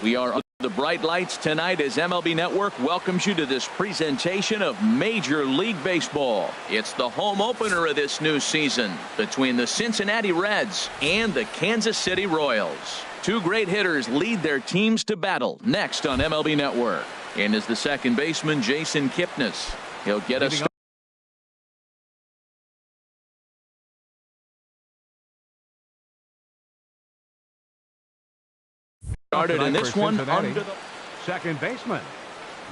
We are under the bright lights tonight as MLB Network welcomes you to this presentation of Major League Baseball. It's the home opener of this new season between the Cincinnati Reds and the Kansas City Royals. Two great hitters lead their teams to battle next on MLB Network. And is the second baseman Jason Kipnis. He'll get us started in this one under the second baseman,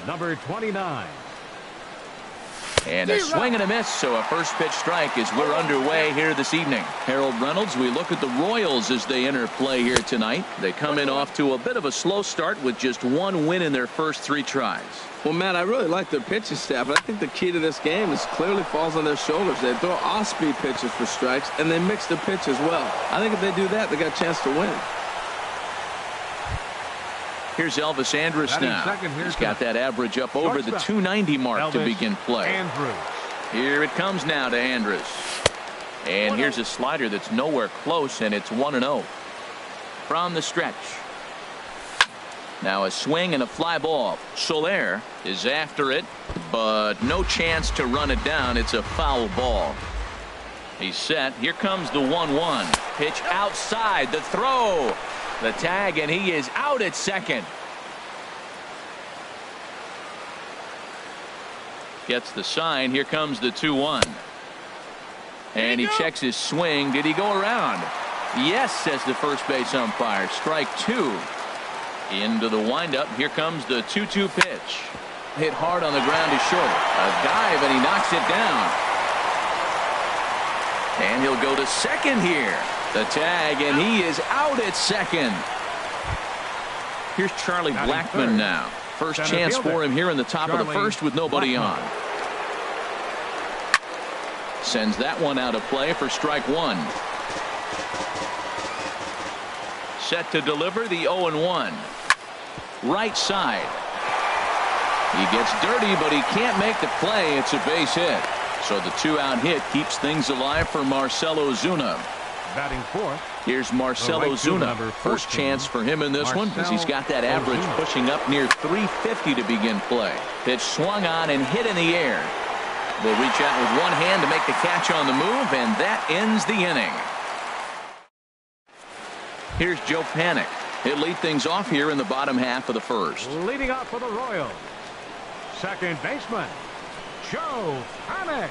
number 29. And a swing and a miss, so a first pitch strike as we're underway here this evening. Harold Reynolds, we look at the Royals as they enter play here tonight. They come in off to a bit of a slow start with just one win in their first 3 tries. Well, Matt, I really like their pitching staff, but I think the key to this game is clearly falls on their shoulders. They throw off-speed pitches for strikes, and they mix the pitch as well. I think if they do that, they got a chance to win. Here's Elvis Andrus now. He's got that average up over the 290 mark to begin play. Here it comes now to Andrus. And here's a slider that's nowhere close, and it's 1-0 from the stretch. Now a swing and a fly ball. Soler is after it, but no chance to run it down. It's a foul ball. He's set. Here comes the 1-1. Pitch outside. The throw. The tag, and he is out at second. Gets the sign. Here comes the 2-1. And he checks his swing. Did he go around? Yes, says the first base umpire. Strike 2. Into the windup. Here comes the 2-2 pitch. Hit hard on the ground to short. A dive, and he knocks it down. And he'll go to second here. The tag, and he is out at second. Here's Charlie Blackmon now. First chance for him here in the top of the first with nobody on. Sends that one out of play for strike 1. Set to deliver the 0-1. Right side. He gets dirty, but he can't make the play. It's a base hit. So the 2-out hit keeps things alive for Marcell Ozuna. Batting fourth. Here's Marcell Ozuna. First chance for him in this one because he's got that average pushing up near 350 to begin play. Pitch swung on and hit in the air. Will reach out with one hand to make the catch on the move, and that ends the inning. Here's Joe Panik. He'll lead things off here in the bottom half of the first. Leading off for the Royals, second baseman Joe Panik.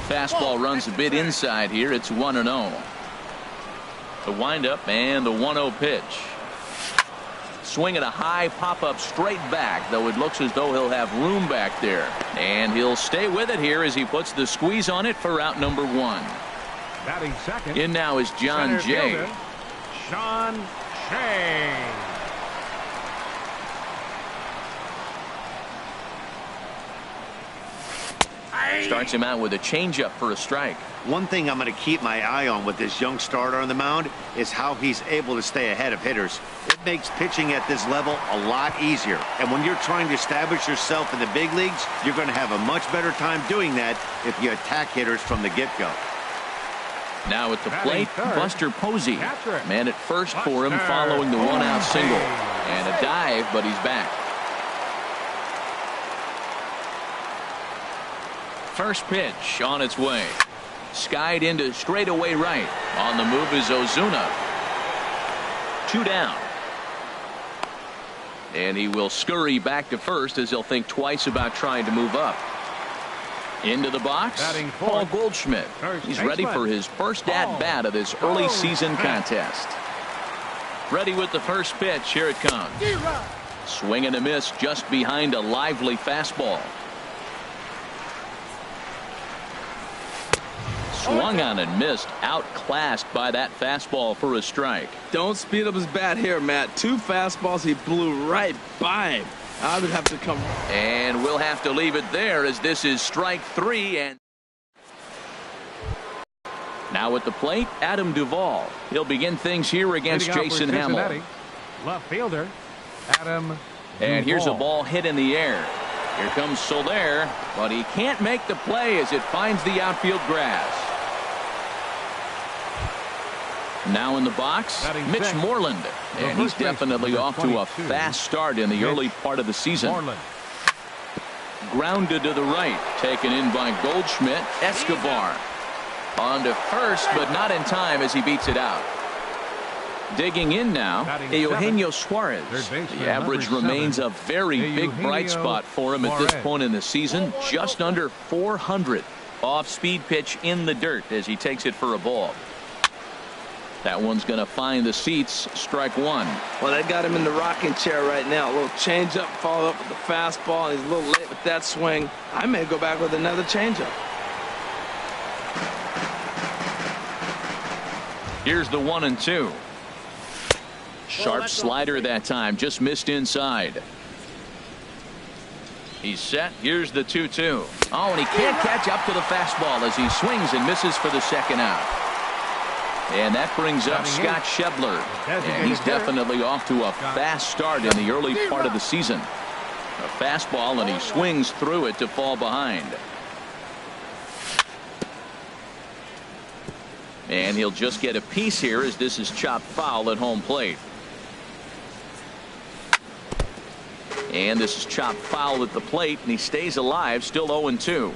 Fastball runs a bit inside here. It's 1-0. The windup and the 1-0 pitch. Swing at a high pop-up straight back, though it looks as though he'll have room back there. And he'll stay with it here as he puts the squeeze on it for out number 1. Batting second. In now is John Jay. John Jay. Starts him out with a changeup for a strike. One thing I'm going to keep my eye on with this young starter on the mound is how he's able to stay ahead of hitters. It makes pitching at this level a lot easier. And when you're trying to establish yourself in the big leagues, you're going to have a much better time doing that if you attack hitters from the get-go. Now at the plate, Buster Posey. Man at first for him following the 1-out single. And a dive, but he's back. First pitch on its way. Skied into straightaway right. On the move is Ozuna. 2 down. And he will scurry back to first as he'll think twice about trying to move up. Into the box, Paul Goldschmidt. He's ready for his first at-bat of this early season contest. Ready with the first pitch. Here it comes. Swing and a miss just behind a lively fastball. Swung on and missed. Outclassed by that fastball for a strike. Don't speed up his bat here, Matt. 2 fastballs, he blew right by him. I would have to come. And we'll have to leave it there as this is strike 3. And now at the plate, Adam Duvall. He'll begin things here against Jason Hamill. Left fielder, Adam Duvall. And here's a ball hit in the air. Here comes Soler, but he can't make the play as it finds the outfield grass. Now in the box, Mitch Moreland. And he's definitely off to a fast start in the early part of the season. Grounded to the right. Taken in by Goldschmidt. Escobar. On to first, but not in time as he beats it out. Digging in now, Eugenio Suarez. The average remains a very big bright spot for him at this point in the season. Just under 400. Off-speed pitch in the dirt as he takes it for a ball. That one's going to find the seats. Strike one. Well, they got him in the rocking chair right now. A little changeup, followed up with the fastball. He's a little late with that swing. I may go back with another changeup. Here's the 1-2. Sharp slider that time. Just missed inside. He's set. Here's the 2-2. Oh, and he can't catch up to the fastball as he swings and misses for the second out. And that brings up Scott Schebler. And he's definitely off to a fast start in the early part of the season. A fastball, and he swings through it to fall behind. And he'll just get a piece here as this is chopped foul at home plate. And this is chopped foul at the plate, and he stays alive, still 0-2.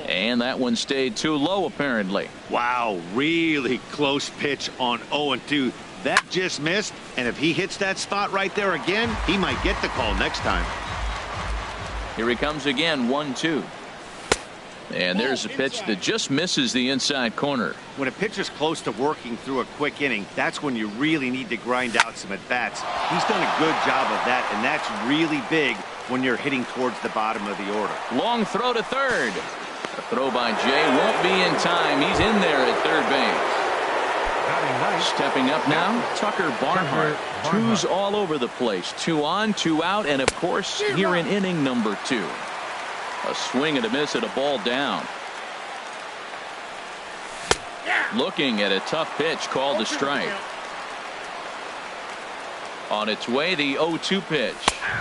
And that one stayed too low, apparently. Wow, really close pitch on 0-2. That just missed, and if he hits that spot right there again, he might get the call next time. Here he comes again, 1-2. And there's a pitch that just misses the inside corner. When a pitcher's close to working through a quick inning, that's when you really need to grind out some at-bats. He's done a good job of that, and that's really big when you're hitting towards the bottom of the order. Long throw to third. The throw by Jay won't be in time. He's in there at third base. Stepping up now, Tucker Barnhart. Twos all over the place. 2 on, 2 out, and of course here in inning number 2. A swing and a miss at a ball down. Looking at a tough pitch called a strike. On its way, the 0-2 pitch.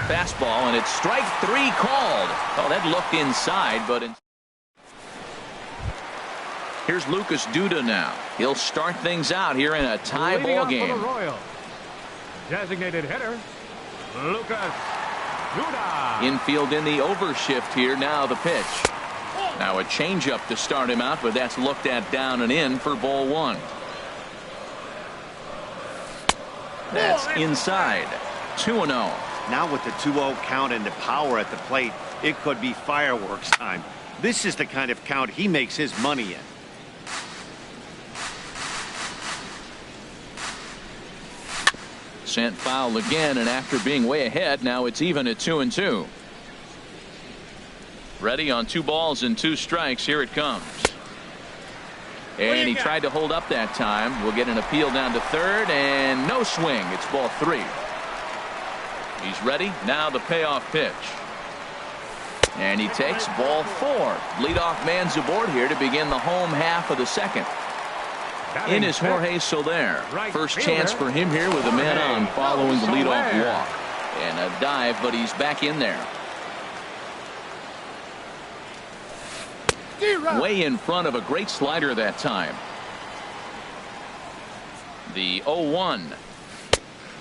Fastball, and it's strike 3 called. Oh, that looked inside, but here's Lucas Duda now. He'll start things out here in a tie ball game. Designated hitter, Lucas Duda. Infield in the overshift here. Now the pitch. Now a changeup to start him out, but that's looked at down and in for ball 1. That's inside. 2-0. Now with the 2-0 count and the power at the plate, it could be fireworks time. This is the kind of count he makes his money in. Sent foul again, and after being way ahead, now it's even at 2-2. Ready on 2 balls and 2 strikes. Here it comes. And he tried to hold up that time. We'll get an appeal down to third, and no swing. It's ball 3. He's ready. Now the payoff pitch. And he takes ball 4. Leadoff man's aboard here to begin the home half of the second. In is Jorge Soler. First chance for him here with a man on following the leadoff walk. And a dive, but he's back in there. Way in front of a great slider that time. The 0-1.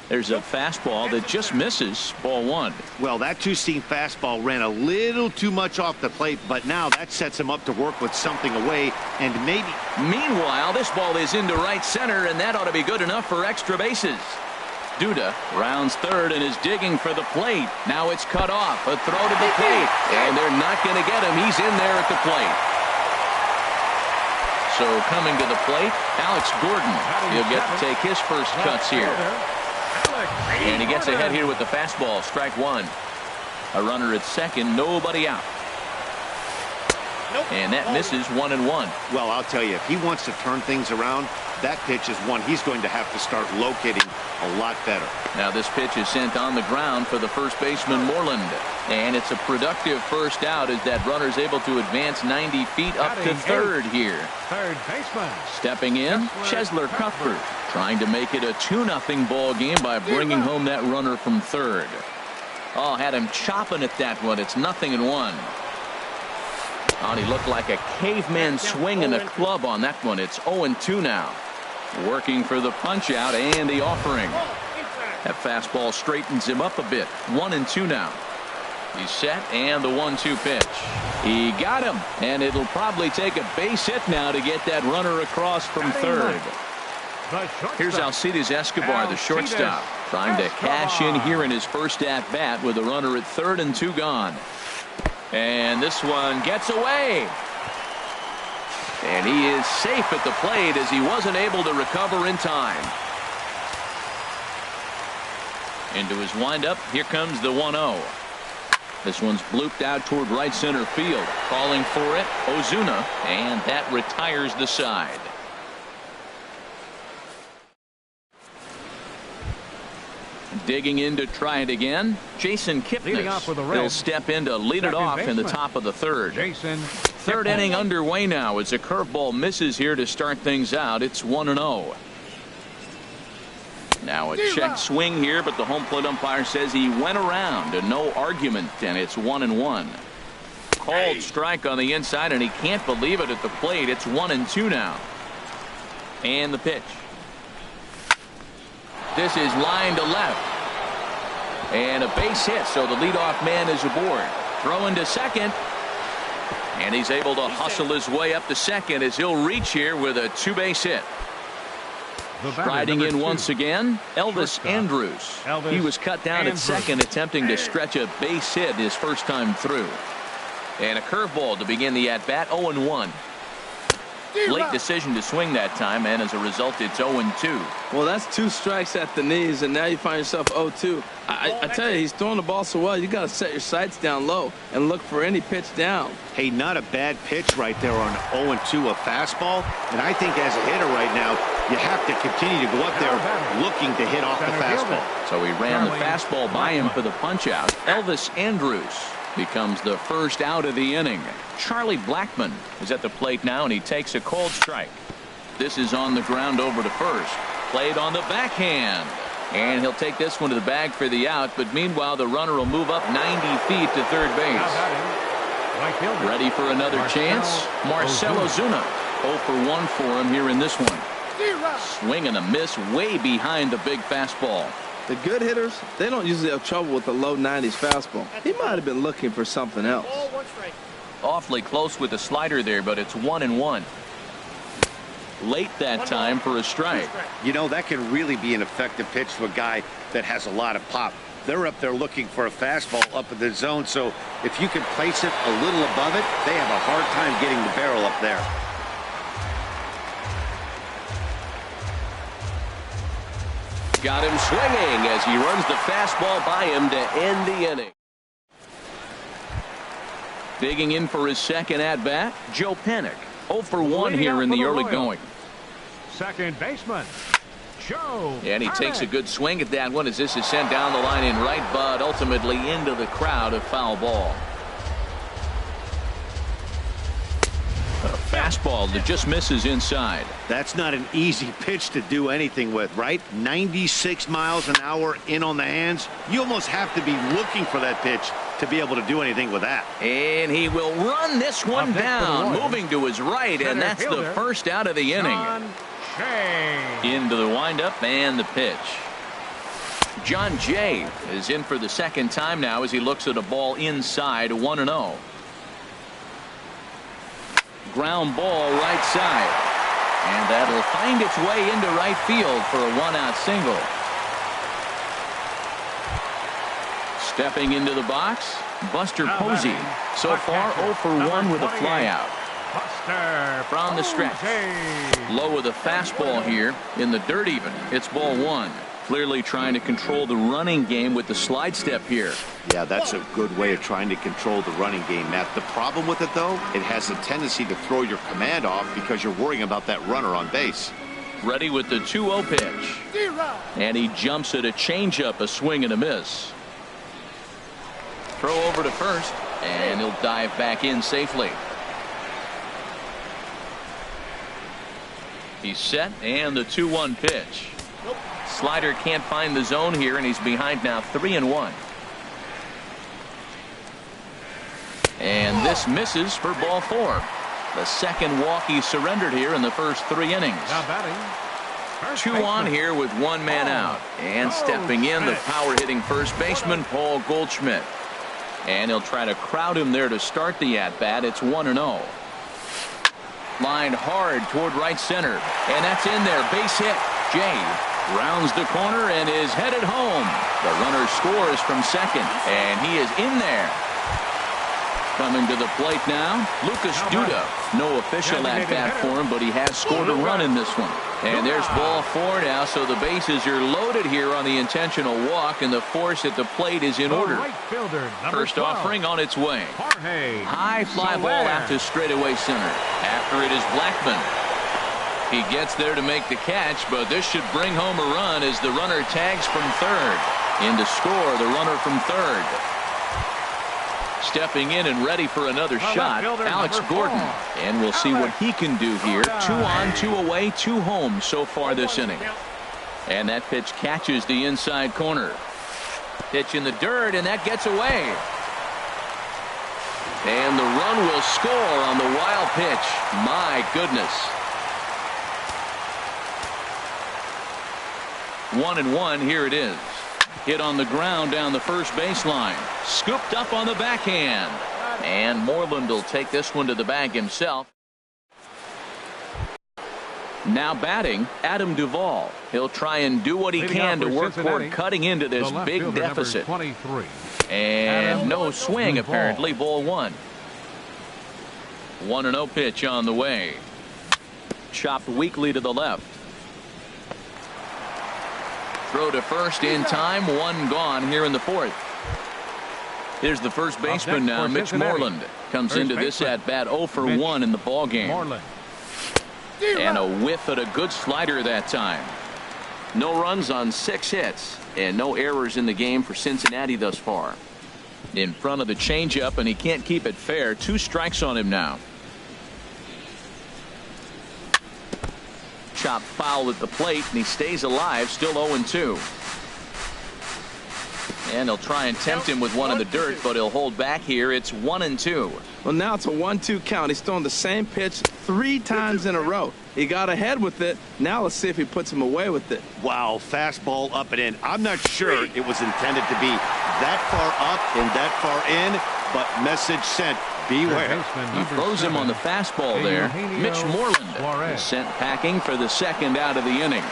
There's a fastball that just misses. Ball 1. Well, that two-seam fastball ran a little too much off the plate, but now that sets him up to work with something away, and maybe. Meanwhile, this ball is into right center, and that ought to be good enough for extra bases. Duda rounds third and is digging for the plate. Now it's cut off. A throw to the plate, and they're not going to get him. He's in there at the plate. So coming to the plate, Alex Gordon. He'll get to take his first cuts here. And he gets ahead here with the fastball. Strike 1. A runner at second, nobody out. And that misses 1-1. Well, I'll tell you, if he wants to turn things around, that pitch is one he's going to have to start locating a lot better. Now this pitch is sent on the ground for the first baseman Moreland. And it's a productive first out as that runner's able to advance 90 feet up to third here. Third baseman. Stepping in, Chesler Cuthbert, trying to make it a 2-0 ball game by bringing home that runner from third. Oh, had him chopping at that one. It's 0-1. Oh, and he looked like a caveman swinging a club on that one. It's 0-2 now. Working for the punch out and the offering. That fastball straightens him up a bit. 1-2 now. He's set and the 1-2 pitch. He got him, and it'll probably take a base hit now to get that runner across from third. Here's Alcides Escobar, the shortstop, trying to cash in here in his first at bat with a runner at third and 2 gone. And this one gets away. And he is safe at the plate as he wasn't able to recover in time. Into his windup, here comes the 1-0. This one's blooped out toward right center field. Calling for it, Ozuna, and that retires the side. Digging in to try it again, Jason Kipnis. He'll step in to lead it off in the top of the third. Third inning underway now as a curveball misses here to start things out. It's 1-0. Now a check swing here, but the home plate umpire says he went around and no argument, and it's 1-1. Called strike on the inside, and he can't believe it at the plate. It's 1-2 now. And the pitch. This is line to left. And a base hit, so the leadoff man is aboard. Throwing to second. And he's able to hustle his way up to second as he'll reach here with a 2-base hit. Striding in once again, Elvis Andrus. He was cut down at second, attempting to stretch a base hit his first time through. And a curveball to begin the at-bat, 0-1. Late decision to swing that time, and as a result, it's 0-2. Well, that's 2 strikes at the knees, and now you find yourself 0-2. I tell you, he's throwing the ball so well, you got to set your sights down low and look for any pitch down. Hey, not a bad pitch right there on 0-2, a fastball. And I think as a hitter right now, you have to continue to go up there looking to hit off the fastball. So he ran the fastball by him for the punch out. Elvis Andrus becomes the first out of the inning. Charlie Blackmon is at the plate now, and he takes a cold strike. This is on the ground over to first. Played on the backhand. And he'll take this one to the bag for the out, but meanwhile the runner will move up 90 feet to third base. Ready for another chance? Marcell Ozuna. 0 for 1 for him here in this one. Swing and a miss way behind the big fastball. The good hitters, they don't usually have trouble with the low 90s fastball. He might have been looking for something else. Awfully close with the slider there, but it's 1-1. Late that time for a strike. You know, that can really be an effective pitch to a guy that has a lot of pop. They're up there looking for a fastball up in the zone, so if you can place it a little above it, they have a hard time getting the barrel up there. Got him swinging as he runs the fastball by him to end the inning. Digging in for his second at-bat, Joe Panik. 0 for 1 here in the early going. Second baseman, Joe. And he takes a good swing at that one as this is sent down the line in right, but ultimately into the crowd, a foul ball. A fastball that just misses inside. That's not an easy pitch to do anything with, right? 96 miles an hour in on the hands. You almost have to be looking for that pitch to be able to do anything with that. And he will run this one down, moving to his right, and that's the first out of the inning. Into the windup and the pitch. John Jay is in for the second time now as he looks at a ball inside, 1-0. Ground ball right side. And that'll find its way into right field for a 1-out single. Stepping into the box, Buster Posey. So far 0 for 1 with a flyout. From the stretch. Low with a fastball here in the dirt even. It's ball 1. Clearly trying to control the running game with the slide step here. Yeah, that's a good way of trying to control the running game, Matt. The problem with it, though, it has a tendency to throw your command off because you're worrying about that runner on base. Ready with the 2-0 pitch. And he jumps at a changeup, a swing and a miss. Throw over to first, and he'll dive back in safely. He's set, and the 2-1 pitch. Slider can't find the zone here, and he's behind now 3-1. And this misses for ball 4. The second walk he surrendered here in the first 3 innings. Now batting, First 2 on baseman. here with 1 man out. And stepping in, the power-hitting first baseman, Paul Goldschmidt. And he'll try to crowd him there to start the at-bat. It's 1-0. Lined hard toward right center. And that's in there. Base hit. Jay rounds the corner and is headed home. The runner scores from second. And he is in there. Coming to the plate now, Lucas Duda. No official at-bat for him, but he has scored a run in this one. And there's ball 4 now, so the bases are loaded here on the intentional walk, and the force at the plate is in order. Right fielder, First 12. offering on its way. Jorge High fly ball out to straightaway center. After it is Blackman. He gets there to make the catch, but this should bring home a run as the runner tags from third. In to score, the runner from third. Stepping in and ready for another shot, Alex Gordon. And we'll see what he can do here. 2 on, 2 away, 2 home so far this inning. And that pitch catches the inside corner. Pitch in the dirt, and that gets away. And the run will score on the wild pitch. My goodness. 1-1, here it is. Hit on the ground down the first baseline. Scooped up on the backhand. And Moreland will take this one to the bag himself. Now batting, Adam Duvall. He'll try and do what he can to work toward cutting into this big deficit. 23. And no swing, apparently. Ball 1. 1-0 pitch on the way. Chopped weakly to the left. Throw to first in time. 1 gone here in the 4th. Here's the first baseman now, Mitch Moreland. Comes into this at-bat 0 for 1 in the ballgame. And a whiff at a good slider that time. No runs on 6 hits. And no errors in the game for Cincinnati thus far. In front of the changeup, and he can't keep it fair. 2 strikes on him now. Chop foul at the plate, and he stays alive, still 0-2. And he'll try and tempt him with one in the dirt, but he'll hold back here. It's 1-2. Well, now it's a 1-2 count. He's throwing the same pitch 3 times in a row. He got ahead with it. Now let's see if he puts him away with it. Wow, fastball up and in. I'm not sure it was intended to be that far up and that far in, but message sent. Beware. He throws him on the fastball there. Mitch Moreland is sent packing for the second out of the inning.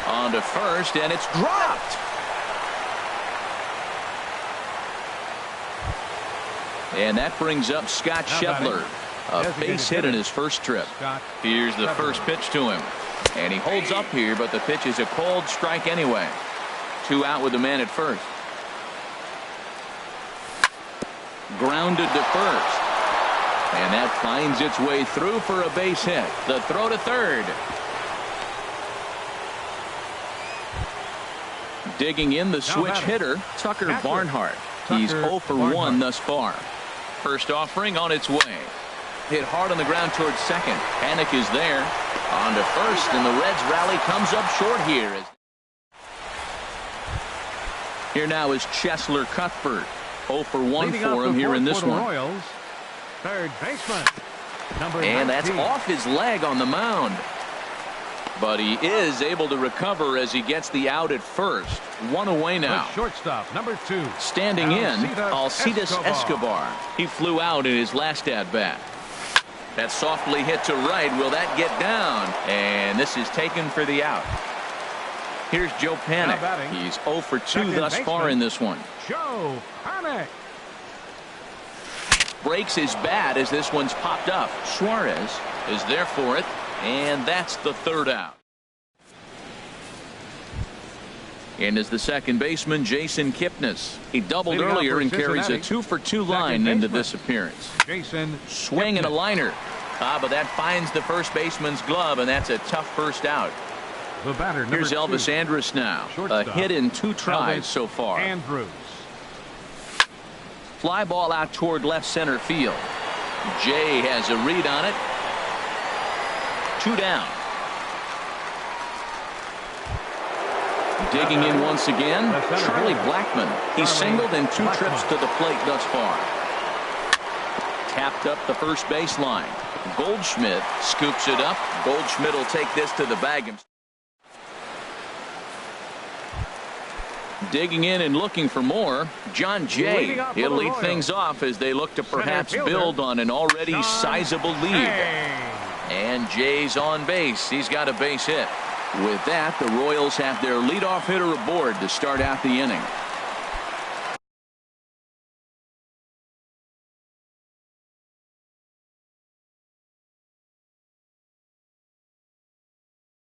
On to first, and it's dropped. And that brings up Scott Scheffler. A base hit in his first trip. Here's the first pitch to him. And he holds up here, but the pitch is a cold strike anyway. 2 out with the man at first. Grounded to first. And that finds its way through for a base hit. The throw to third. Digging in the switch hitter, Tucker Barnhart. He's 0 for 1 thus far. First offering on its way. Hit hard on the ground towards second. Panic is there. On to first, and the Reds rally comes up short here. Here now is Cheslor Cuthbert. 0 for 1 for him here in this one. Royals, third baseman. And that's off his leg on the mound. But he is able to recover as he gets the out at first. 1 away now. The shortstop, number 2. Standing in, Alcides Escobar. He flew out in his last at-bat. That softly hit to right. Will that get down? And this is taken for the out. Here's Joe Panik. He's 0 for 2 thus far in this one. Joe Panik breaks his bat as this one's popped up. Suarez is there for it, and that's the third out. And is the second baseman, Jason Kipnis. He doubled earlier and carries a 2 for 2 line into this appearance. Jason swing and a liner. But that finds the first baseman's glove, and that's a tough first out. The batter, here's Elvis Andrus now. A hit in 2 tries so far. Andrews. Fly ball out toward left center field. Jay has a read on it. 2 down. Digging in once again, Charlie Blackman. He's singled in 2 trips to the plate thus far. Tapped up the first baseline. Goldschmidt scoops it up. Goldschmidt will take this to the bag himself. Digging in and looking for more, John Jay. He'll lead things off as they look to perhaps build on an already sizable lead. And Jay's on base. He's got a base hit. With that, the Royals have their leadoff hitter aboard to start out the inning.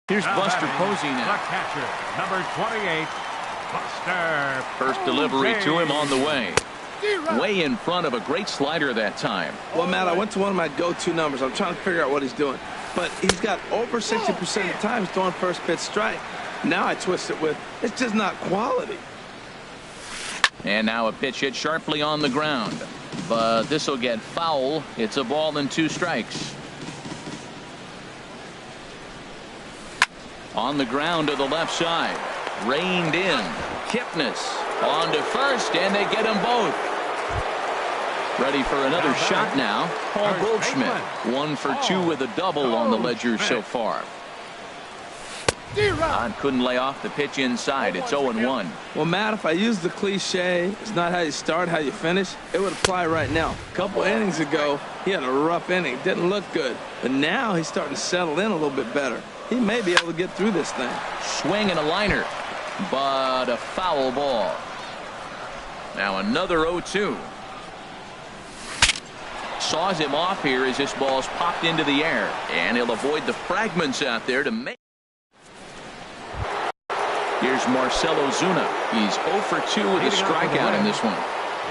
Here's Buster Posey now. The catcher, number 28, Buster. First delivery to him on the way. Way in front of a great slider that time. Well, Matt, I went to one of my go-to numbers. I'm trying to figure out what he's doing. But he's got over 60% of the time throwing first pitch strike. Now I twist it with, it's just not quality. And now a pitch hit sharply on the ground. But this will get foul. It's a ball and 2 strikes. On the ground to the left side. Reined in. Kipnis on to first, and they get them both. Ready for another shot now. Paul Goldschmidt. 1 for 2 with a double on the ledger so far. Don couldn't lay off the pitch inside. It's 0-1. Well, Matt, if I use the cliche, it's not how you start, how you finish, it would apply right now. A couple innings ago, he had a rough inning. Didn't look good. But now he's starting to settle in a little bit better. He may be able to get through this thing. Swing and a liner. But a foul ball. Now another 0-2. Saws him off here as this ball's popped into the air. And he'll avoid the fragments out there to make. Here's Marcell Ozuna. He's 0 for 2 with a strikeout in this one.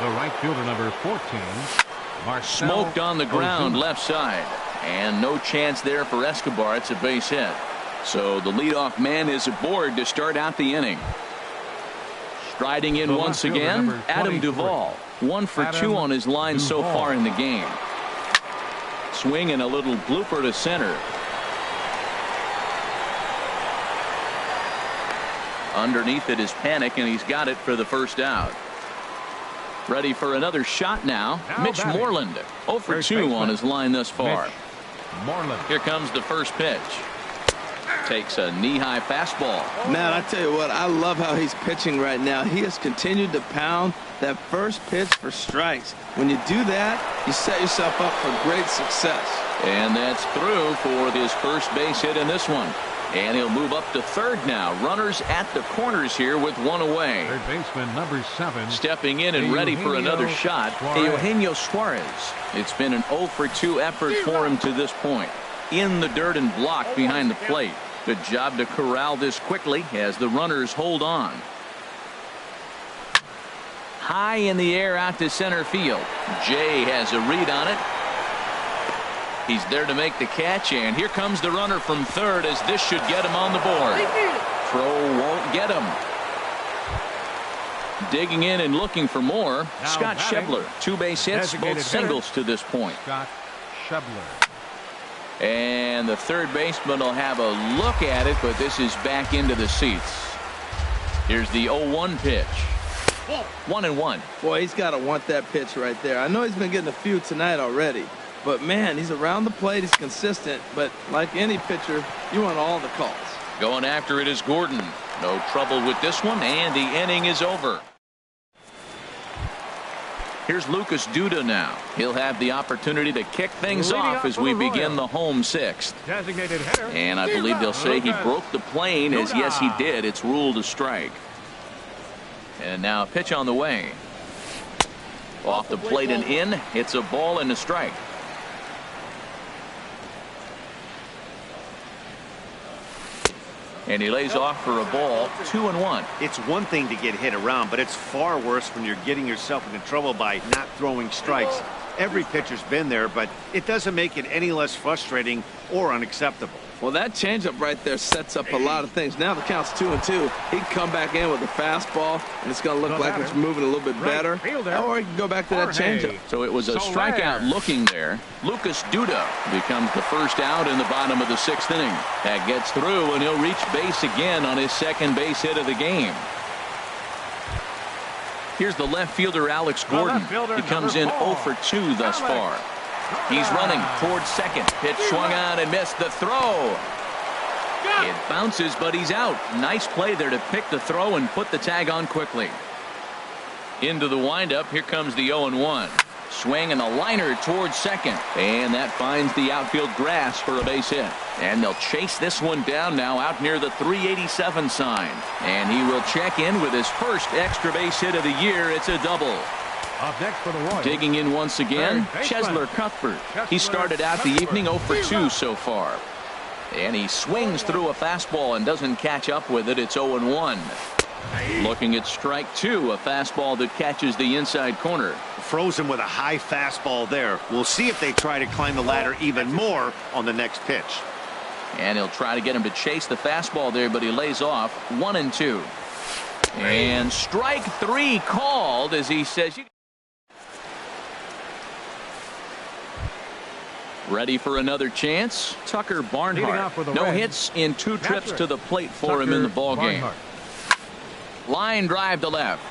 The right fielder, number 14, Marcell Smoked on the ground Ozuna. left side. And no chance there for Escobar. It's a base hit. So the leadoff man is aboard to start out the inning. Striding in The once left fielder, again, number Adam 23. Duvall. 1 for 2 on his line so Duvall. far in the game. Swing and a little blooper to center. Underneath it is Panic, and he's got it for the first out. Ready for another shot now. Now Mitch batting. Moreland. 0 for First 2 on baseman. his line thus far. Mitch Moreland. Here comes the first pitch. Takes a knee-high fastball. Man, I tell you what, I love how he's pitching right now. He has continued to pound that first pitch for strikes. When you do that, you set yourself up for great success. And that's through for his first base hit in this one. And he'll move up to third now. Runners at the corners here with 1 away. Third baseman, number 7. Stepping in and ready for another shot, Eugenio Suarez. It's been an 0 for 2 effort for him to this point. In the dirt and blocked behind the plate. Good job to corral this quickly as the runners hold on. High in the air out to center field. Jay has a read on it. He's there to make the catch, and here comes the runner from third as this should get him on the board. Throw won't get him. Digging in and looking for more, Now Scott batting, Schebler. 2 base hits, designated both singles to this point. Scott Schebler. And the third baseman will have a look at it, but this is back into the seats. Here's the 0-1 pitch. 1-1. Boy, he's got to want that pitch right there. I know he's been getting a few tonight already. But, man, he's around the plate. He's consistent. But like any pitcher, you want all the calls. Going after it is Gordon. No trouble with this one, and the inning is over. Here's Lucas Duda now. He'll have the opportunity to kick things Leading off off as for we the begin Royals. the home 6th. Designated hitter. And I believe they'll say he broke the plane, as yes he did. It's ruled a strike. And now a pitch on the way. Off the plate and in. It's a ball and a strike. And he lays off for a ball. 2-1. It's one thing to get hit around, but it's far worse when you're getting yourself into trouble by not throwing strikes. Every pitcher's been there, but it doesn't make it any less frustrating or unacceptable. Well, that changeup right there sets up a lot of things. Now the count's 2-2. He can come back in with a fastball, and it's going to look like it's moving a little bit better. Or he can go back to that changeup. So it was a strikeout looking there. Lucas Duda becomes the first out in the bottom of the 6th inning. That gets through, and he'll reach base again on his second base hit of the game. Here's the left fielder, Alex Gordon. He comes in 0 for 2 thus far. He's running towards second. Pitch swung on and missed the throw. It bounces, but he's out. Nice play there to pick the throw and put the tag on quickly. Into the windup. Here comes the 0-1. Swing and a liner towards second. And that finds the outfield grass for a base hit. And they'll chase this one down now out near the 387 sign. And he will check in with his first extra base hit of the year. It's a double. Up next for the Royals. Digging in once again, Chesler Cuthbert. He started out the evening 0 for 2 so far. And he swings through a fastball and doesn't catch up with it. It's 0-1. Looking at strike 2, a fastball that catches the inside corner. Frozen with a high fastball there. We'll see if they try to climb the ladder even more on the next pitch. And he'll try to get him to chase the fastball there, but he lays off 1-2. And strike 3 called as he says. Ready for another chance. Tucker Barnhart. No hits in 2 trips to the plate for him in the ballgame. Line drive to left.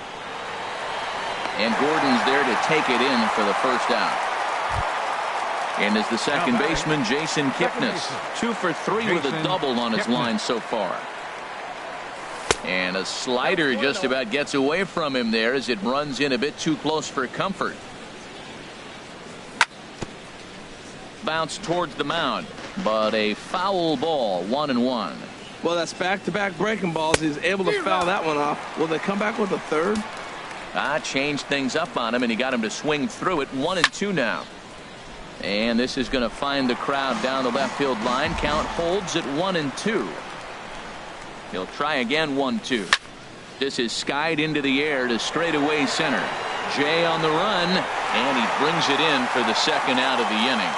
And Gordon's there to take it in for the first out. And as the second baseman, Jason Kipnis. 2 for 3 with a double on his line so far. And a slider just about gets away from him there as it runs in a bit too close for comfort. Bounce towards the mound, but a foul ball. 1-1. Well, that's back-to-back breaking balls. He's able to foul that one off. Will they come back with a third? Changed things up on him, and he got him to swing through it. 1-2 now. And this is going to find the crowd down the left field line. Count holds at 1-2. He'll try again. 1-2. This is skied into the air to straightaway center. Jay on the run, and he brings it in for the second out of the inning.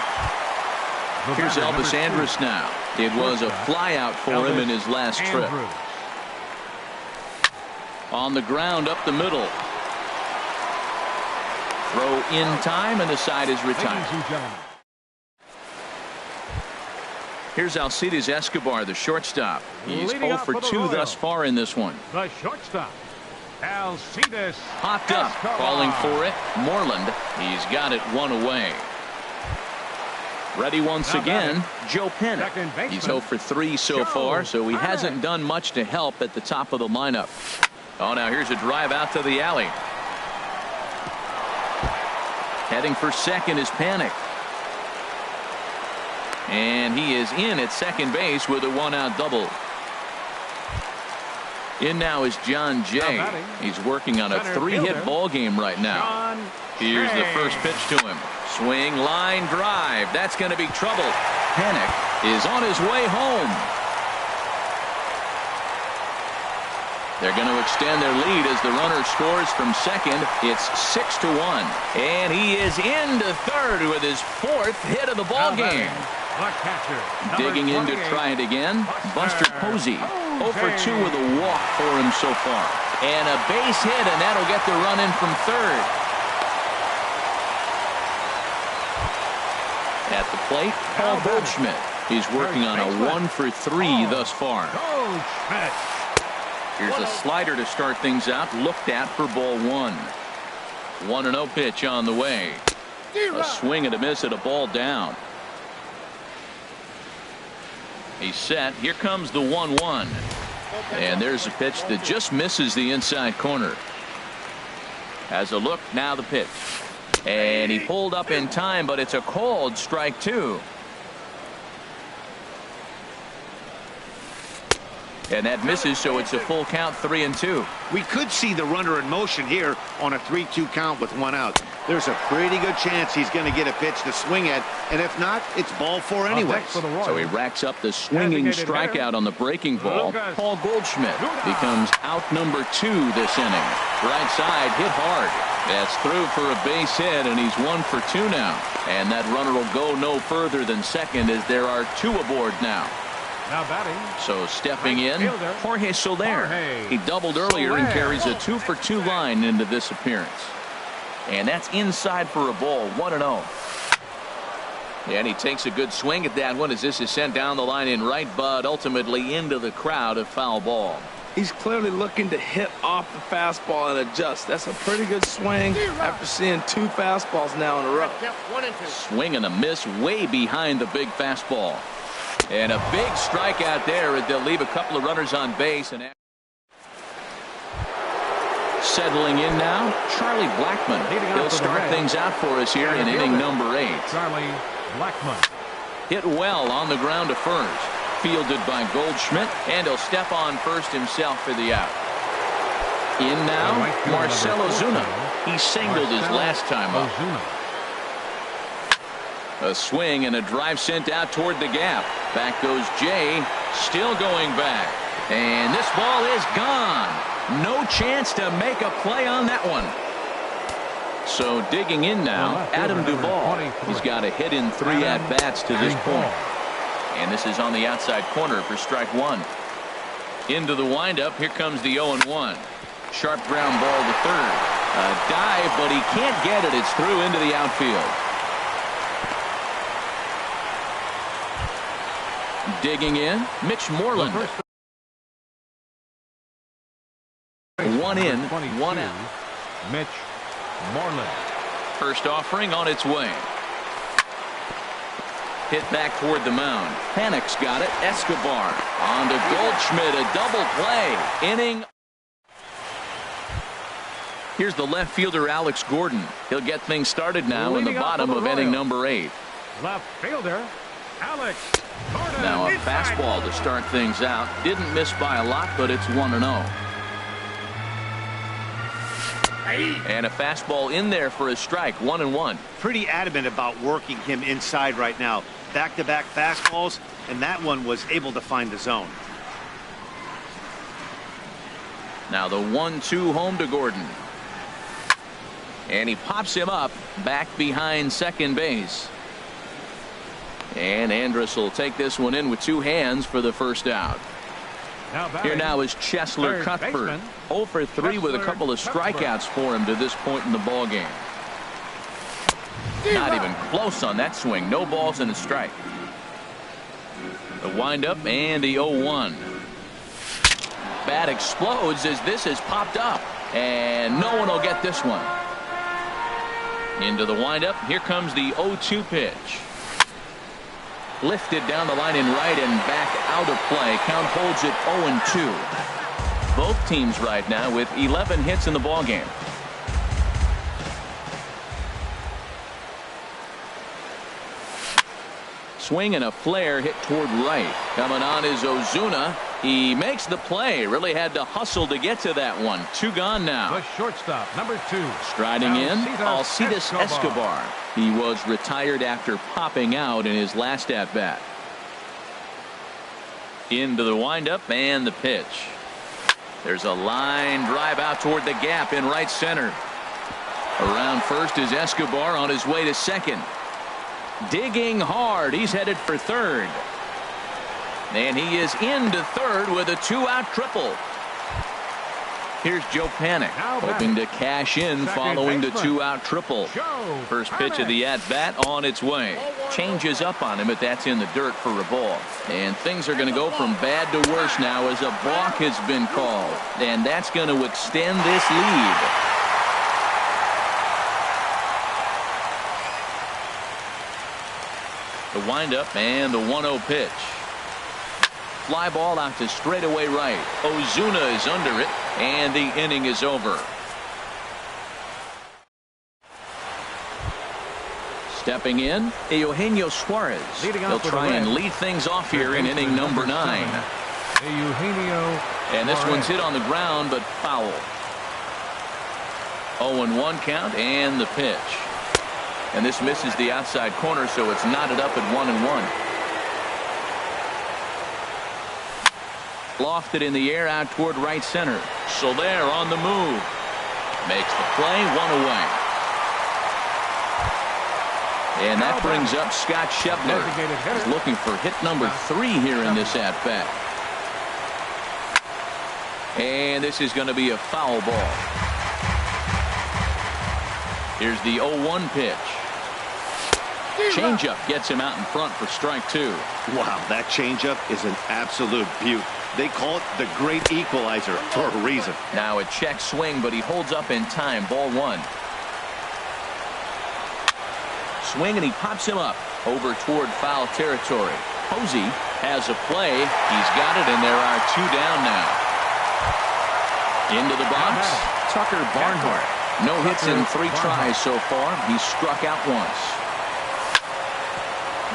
Here's Elvis Andrus now. It was a flyout for him in his last trip. On the ground up the middle. Throw in time, and the side is retired. Here's Alcides Escobar, the shortstop. He's 0 for 2 thus far in this one. The shortstop, Alcides. Popped up, calling for it. Moreland. He's got it 1 away. Ready once again, Joe Penn. He's 0 for 3 so far, so he hasn't done much to help at the top of the lineup. Oh, now here's a drive out to the alley. Heading for second is Panic. And he is in at second base with a 1-out double. In now is John Jay. He's working on a 3-hit ball game right now. Here's the first pitch to him. Swing, line drive. That's going to be trouble. Panic is on his way home. They're going to extend their lead as the runner scores from second. It's 6-1. And he is into third with his 4th hit of the ball game. Digging in to try it again, Buster Posey. 0 for 2 with a walk for him so far. And a base hit, and that'll get the run in from third. At the plate, Paul Goldschmidt. He's working on a 1 for 3 thus far. Here's a slider to start things out, looked at for ball 1. 1-0 pitch on the way. A swing and a miss at a ball down. He's set. Here comes the 1-1. And there's a pitch that just misses the inside corner. Has a look, now the pitch. And he pulled up in time, but it's a called strike 2. And that misses, so it's a full count, 3-2. We could see the runner in motion here on a 3-2 count with 1 out. There's a pretty good chance he's going to get a pitch to swing at, and if not, it's ball 4 anyways. So he racks up the swinging strikeout on the breaking ball. Paul Goldschmidt becomes out number 2 this inning. Right side hit hard. That's through for a base hit, and he's 1 for 2 now. And that runner will go no further than second as there are 2 aboard now. Now batting. So stepping in, Jorge Soler. He doubled earlier and carries a 2 for 2 line into this appearance. And that's inside for a ball. 1-0. And he takes a good swing at that one as this is sent down the line in right, but ultimately into the crowd, a foul ball. He's clearly looking to hit off the fastball and adjust. That's a pretty good swing after seeing 2 fastballs now in a row. Swing and a miss way behind the big fastball. And a big strikeout there. They'll leave a couple of runners on base. And settling in now, Charlie Blackmon. He'll start things out for us here in inning number 8. Charlie Blackmon. Hit well on the ground to first. Fielded by Goldschmidt, and he'll step on first himself for the out. In now, Marcell Ozuna. He singled his last time up. A swing and a drive sent out toward the gap. Back goes Jay, still going back. And this ball is gone. No chance to make a play on that one. So digging in now, Adam Duvall. He's got a hit in 3 at-bats to this point. And this is on the outside corner for strike 1. Into the windup. Here comes the 0-1. Sharp ground ball to third. A dive, but he can't get it. It's through into the outfield. Digging in, Mitch Moreland. 1 in, 1 out. Mitch Moreland. First offering on its way. Hit back toward the mound. Panic's got it. Escobar on to Goldschmidt. A double play. Inning. Here's the left fielder, Alex Gordon. He'll get things started now in the bottom of inning number 8. Left fielder, Alex Gordon. Now a fastball to start things out. Didn't miss by a lot, but it's 1-0. And a fastball in there for a strike. 1-1. Pretty adamant about working him inside right now. Back-to-back fastballs, and that one was able to find the zone. Now the 1-2 home to Gordon. And he pops him up back behind second base. And Andrus will take this one in with 2 hands for the first out. Here now is Cheslor Cuthbert. 0 for 3 with a couple of strikeouts for him to this point in the ball game. Not even close on that swing. No balls and a strike. The windup and the 0-1. Bat explodes as this has popped up. And no one will get this one. Into the windup. Here comes the 0-2 pitch. Lifted down the line in right and back out of play. Count holds it 0-2. Both teams right now with 11 hits in the ball game. Swing and a flare hit toward right. Coming on is Ozuna. He makes the play. Really had to hustle to get to that one. 2 gone now. The shortstop, number 2. Striding in, Alcides Escobar. He was retired after popping out in his last at-bat. Into the windup and the pitch. There's a line drive out toward the gap in right center. Around first is Escobar on his way to second. Digging hard. He's headed for third. And he is into third with a 2-out triple. Here's Joe Panik hoping to cash in following the 2-out triple. First pitch of the at-bat on its way. Changes up on him, but that's in the dirt for a ball. And things are going to go from bad to worse now as a balk has been called. And that's going to extend this lead. The windup and the 1-0 pitch. Fly ball out to straightaway right. Ozuna is under it, and the inning is over. Stepping in, Eugenio Suarez. They'll try and lead things off here in inning number 9. And this one's hit on the ground, but foul. 0-1 count and the pitch. And this misses the outside corner, so it's knotted up at 1-1. Lofted in the air out toward right center. Soler on the move. Makes the play, 1 away. And that brings up Scott Schebner. He's looking for hit number 3 here in this at-bat. And this is going to be a foul ball. Here's the 0-1 pitch. Changeup gets him out in front for strike 2. Wow, that changeup is an absolute beaut. They call it the great equalizer for a reason. Now a check swing, but he holds up in time. Ball 1. Swing and he pops him up over toward foul territory. Posey has a play. He's got it, and there are 2 down now. Into the box, Tucker Barnhart. No hits in 3 tries so far. He's struck out once.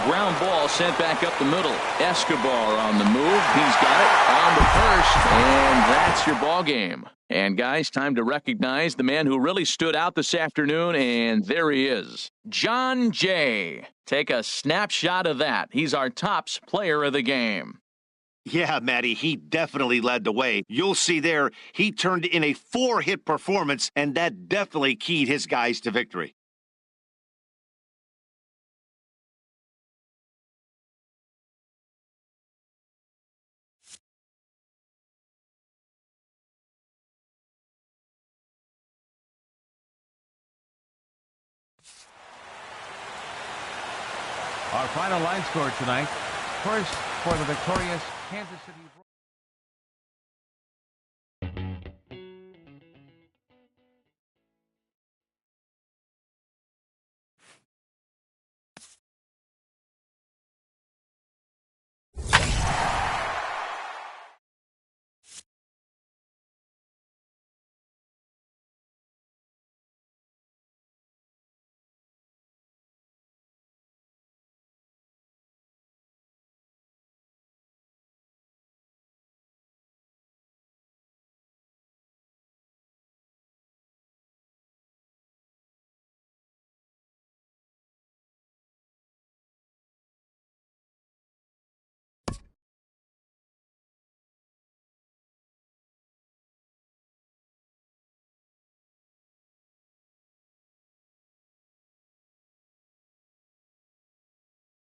Ground ball sent back up the middle. Escobar on the move. He's got it on the first, and that's your ball game. And guys, time to recognize the man who really stood out this afternoon, and there he is, John Jay. Take a snapshot of that. He's our tops player of the game. Yeah, Matty, he definitely led the way. You'll see there, he turned in a 4-hit performance, and that definitely keyed his guys to victory. Our final line score tonight. First, for the victorious Kansas City.